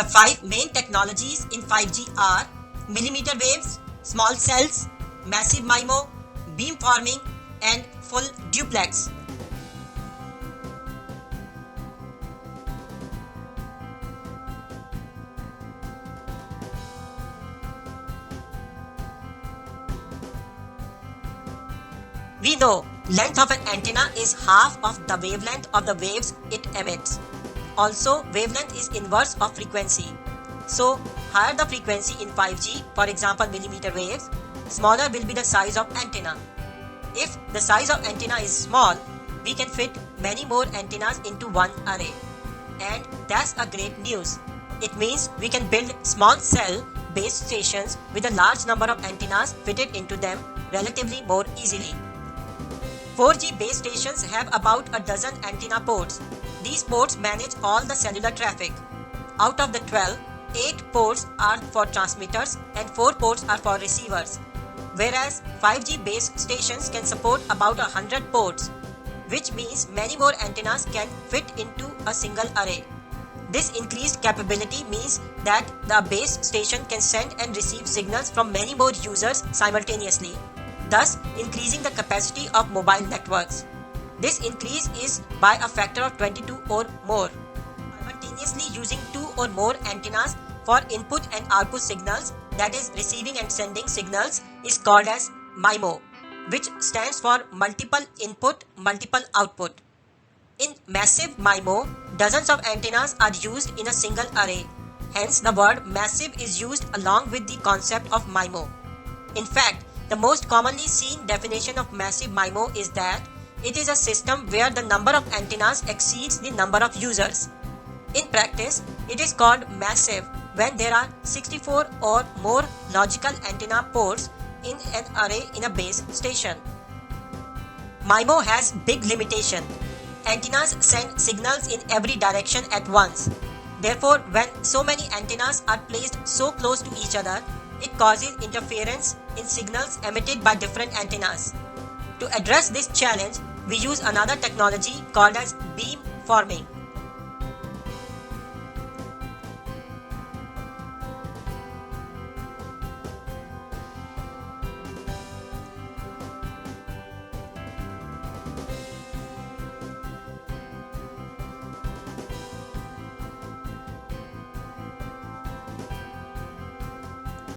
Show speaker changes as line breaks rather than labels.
The five main technologies in 5G are millimeter waves, small cells, massive MIMO, beamforming, and full duplex. We know length of an antenna is half of the wavelength of the waves it emits. Also, wavelength is inverse of frequency. So, higher the frequency in 5G, for example millimeter waves, smaller will be the size of antenna. If the size of antenna is small, we can fit many more antennas into one array. And that's a great news. It means we can build small cell base stations with a large number of antennas fitted into them relatively more easily. 4G base stations have about a dozen antenna ports. These ports manage all the cellular traffic. Out of the 12, 8 ports are for transmitters and 4 ports are for receivers. Whereas 5G base stations can support about 100 ports, which means many more antennas can fit into a single array. This increased capability means that the base station can send and receive signals from many more users simultaneously, thus increasing the capacity of mobile networks. This increase is by a factor of 22 or more. Simultaneously using 2 or more antennas for input and output signals, that is receiving and sending signals, is called as MIMO, which stands for multiple input, multiple output. In massive MIMO, dozens of antennas are used in a single array. Hence, the word massive is used along with the concept of MIMO. In fact, the most commonly seen definition of massive MIMO is that it is a system where the number of antennas exceeds the number of users. In practice, it is called massive when there are 64 or more logical antenna ports in an array in a base station. MIMO has big limitation. Antennas send signals in every direction at once. Therefore, when so many antennas are placed so close to each other, it causes interference in signals emitted by different antennas. To address this challenge, we use another technology called as beamforming.